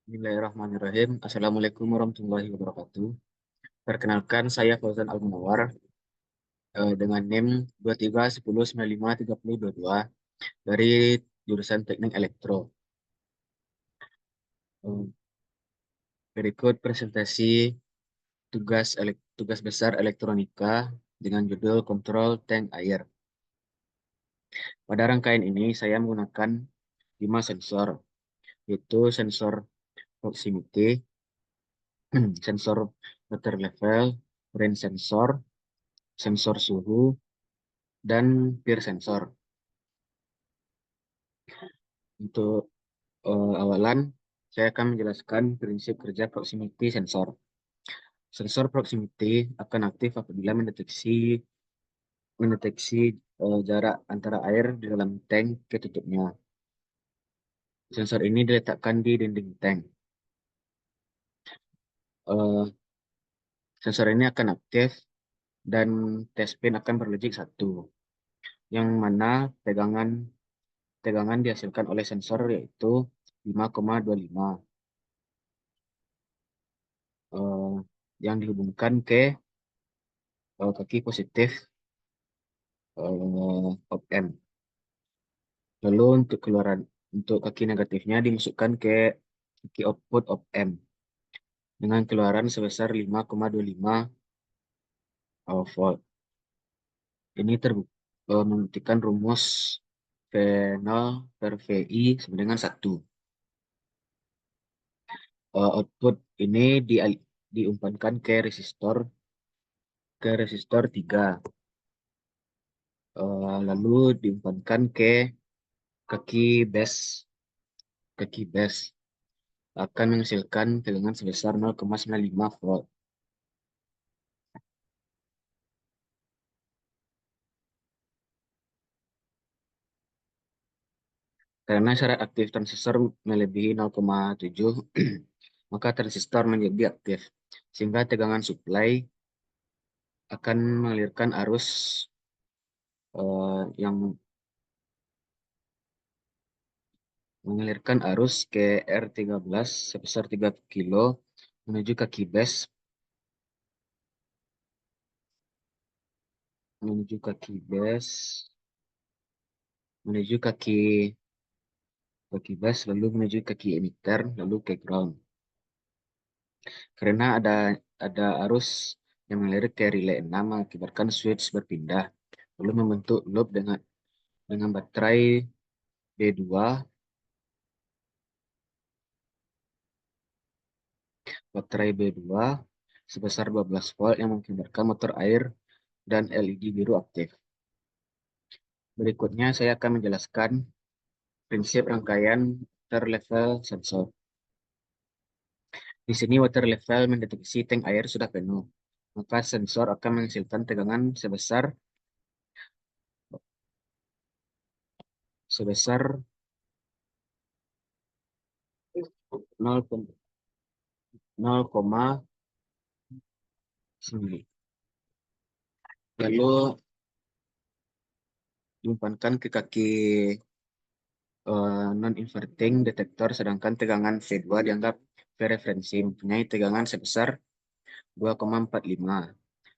Bismillahirrahmanirrahim. Assalamualaikum warahmatullahi wabarakatuh. Perkenalkan, saya Fauzan Al-Munawar dengan NIM 2310953022 dari jurusan Teknik Elektro. Eh, Berikut presentasi tugas besar elektronika dengan judul Kontrol Tank Air. Pada rangkaian ini, saya menggunakan 5 sensor, yaitu sensor proximity, sensor water level, rain sensor, sensor suhu, dan peer sensor. Untuk awalan, saya akan menjelaskan prinsip kerja proximity sensor. Sensor proximity akan aktif apabila mendeteksi jarak antara air di dalam tank ke tutupnya. Sensor ini diletakkan di dinding tank. Eh, Sensor ini akan aktif dan test pin akan berlogik 1, yang mana tegangan tegangan dihasilkan oleh sensor yaitu 5,25, eh, yang dihubungkan ke kaki positif op amp. Lalu untuk kaki negatifnya dimasukkan ke kaki output op amp dengan keluaran sebesar 5,25 volt. Ini membuktikan rumus V0 per VI sama dengan 1. Output ini diumpankan ke resistor 3. Lalu diumpankan ke kaki base. Kaki base akan menghasilkan tegangan sebesar 0,95 volt. Karena syarat aktif transistor melebihi 0,7, maka transistor menjadi aktif, sehingga tegangan supply akan mengalirkan arus yang ke R13 sebesar 3 kilo menuju kaki base, menuju kaki base, menuju kaki base, lalu menuju kaki emitter, lalu ke ground. Karena ada arus yang mengalir ke relay 6 mengakibatkan switch berpindah, lalu membentuk loop dengan B2 baterai B2 sebesar 12 volt yang mengakibatkan motor air dan LED biru aktif. Berikutnya saya akan menjelaskan prinsip rangkaian water level sensor. Di sini water level mendeteksi tank air sudah penuh, maka sensor akan menghasilkan tegangan sebesar 0,9. Lalu diumpankan ke kaki non-inverting detektor, sedangkan tegangan V2 dianggap referensi mempunyai tegangan sebesar 2,45.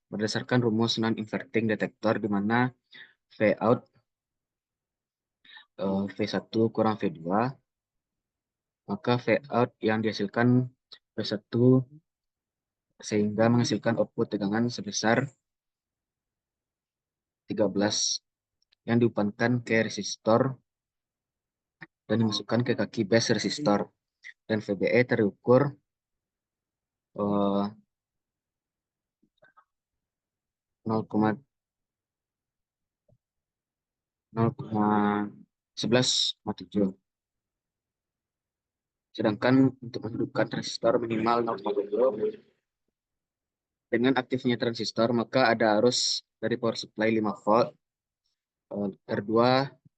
Berdasarkan rumus non-inverting detektor di mana V out V1 kurang V2, maka V out yang dihasilkan V1 sehingga menghasilkan output tegangan sebesar 13 yang diumpankan ke resistor dan dimasukkan ke kaki base resistor, dan VBE terukur 0,11,7. Sedangkan untuk menghidupkan transistor minimal 0,7, dengan aktifnya transistor maka ada arus dari power supply 5 volt R2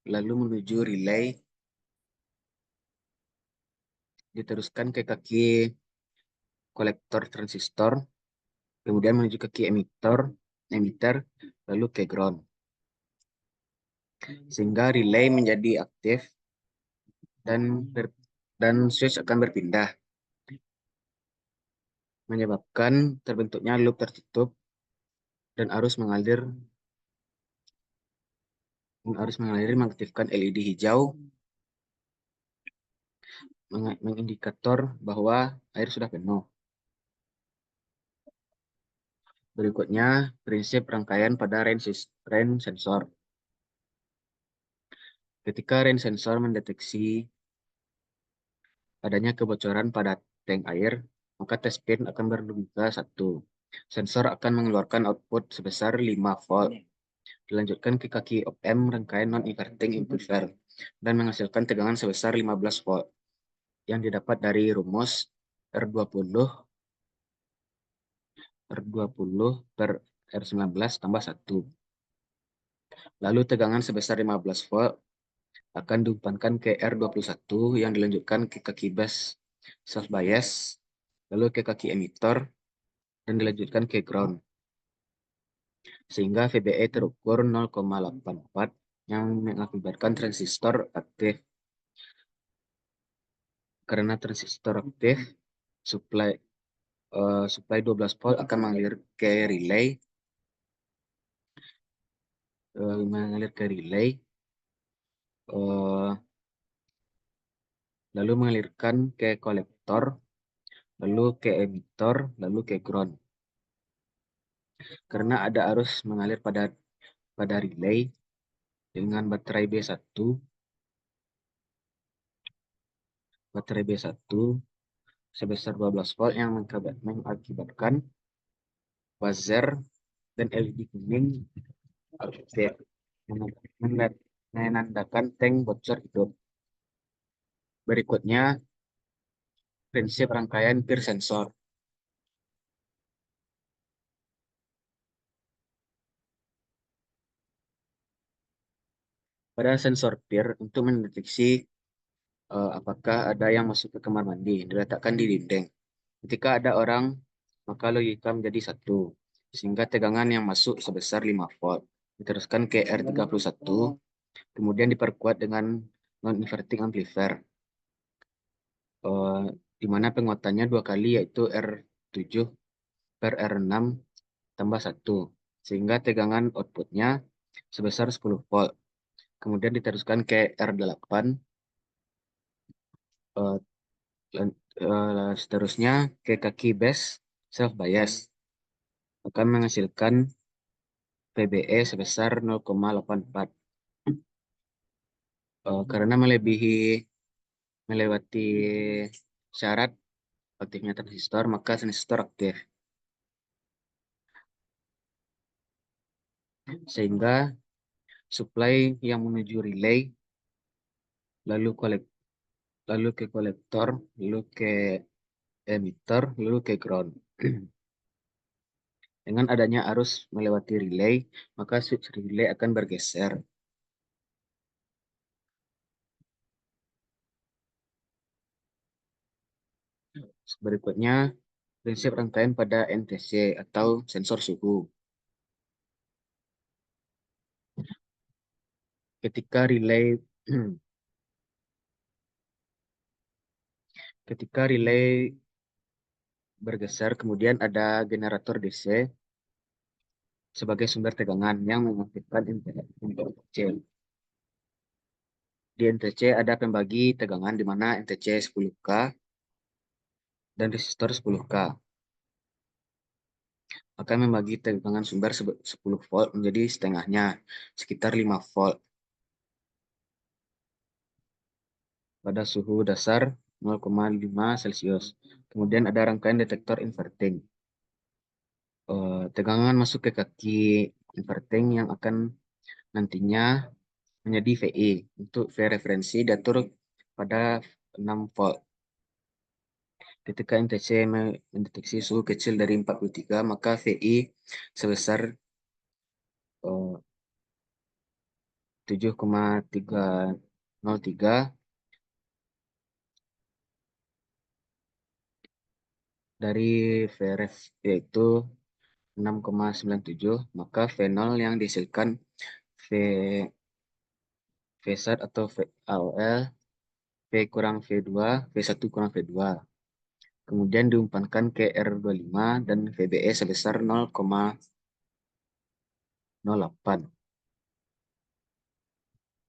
lalu menuju relay, diteruskan ke kaki kolektor transistor, kemudian menuju kaki emitter, lalu ke ground. Sehingga relay menjadi aktif dan switch akan berpindah. menyebabkan terbentuknya loop tertutup dan arus mengalir mengaktifkan LED hijau mengindikator bahwa air sudah penuh. Berikutnya, prinsip rangkaian pada rain sensor. Ketika rain sensor mendeteksi adanya kebocoran pada tank air, maka test pin akan berlogika 1. Sensor akan mengeluarkan output sebesar 5 volt. Dilanjutkan ke kaki op-amp rangkaian non-inverting amplifier dan menghasilkan tegangan sebesar 15 volt yang didapat dari rumus R20 per R19 tambah 1. Lalu tegangan sebesar 15 volt akan diumpankan ke R21 yang dilanjutkan ke kaki bus self bias, lalu ke kaki emitter, dan dilanjutkan ke ground. Sehingga VBE terukur 0,84 yang mengakibatkan transistor aktif. Karena transistor aktif, supply 12 volt akan mengalir ke relay, eh, lalu mengalirkan ke kolektor, lalu ke emitter, lalu ke ground. Karena ada arus mengalir pada relay dengan baterai B1 sebesar 12 volt yang mengakibatkan buzzer dan LED kuning aktif menandakan tank bocor hidup. Berikutnya, prinsip rangkaian peer sensor. Pada sensor peer untuk mendeteksi apakah ada yang masuk ke kamar mandi diletakkan di dinding. Ketika ada orang, maka logika menjadi 1, sehingga tegangan yang masuk sebesar 5 volt. Diteruskan ke R31, kemudian diperkuat dengan non-inverting amplifier, eh, di mana penguatannya 2 kali, yaitu R7 per R6 tambah 1, sehingga tegangan outputnya sebesar 10 volt. Kemudian diteruskan ke R8, eh, seterusnya ke kaki base self bias akan menghasilkan PBE sebesar 0,84. Karena melewati syarat aktifnya transistor, maka transistor aktif. Sehingga supply yang menuju relay, lalu lalu ke kolektor, lalu ke emitter, lalu ke ground. Dengan adanya arus melewati relay, maka switch relay akan bergeser. Berikutnya, prinsip rangkaian pada NTC atau sensor suhu. Ketika relay ketika relay bergeser, kemudian ada generator DC sebagai sumber tegangan yang mengaktifkan NTC. Di NTC ada pembagi tegangan di mana NTC 10K dan resistor 10K. Akan membagi tegangan sumber 10 volt menjadi setengahnya, sekitar 5 volt. Pada suhu dasar 0,5 Celcius. Kemudian ada rangkaian detektor inverting. Tegangan masuk ke kaki inverting yang akan nantinya menjadi VI. Untuk V referensi diatur pada 6 volt. Ketika NTC mendeteksi suhu kecil dari 43, maka VI sebesar 7,303 dari VRF yaitu 6,97, maka V0 yang dihasilkan V V1 atau V AOL, V kurang V2, V1 kurang V2. Kemudian diumpankan ke R25 dan VBE sebesar 0,08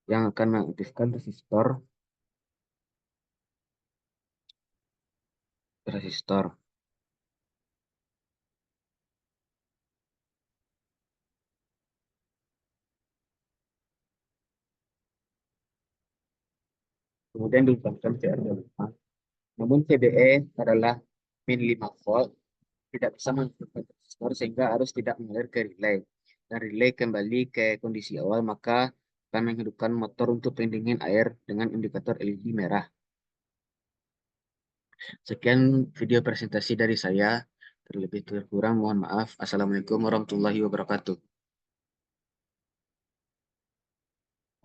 yang akan mengaktifkan resistor. Kemudian diumpankan ke R25. Namun VBE adalah min 5 volt, tidak bisa mengaktifkan resistor sehingga arus tidak mengalir ke relay. Dan relay kembali ke kondisi awal, maka akan menghidupkan motor untuk pendingin air dengan indikator LED merah. Sekian video presentasi dari saya. Terlebih kurang mohon maaf. Assalamualaikum warahmatullahi wabarakatuh.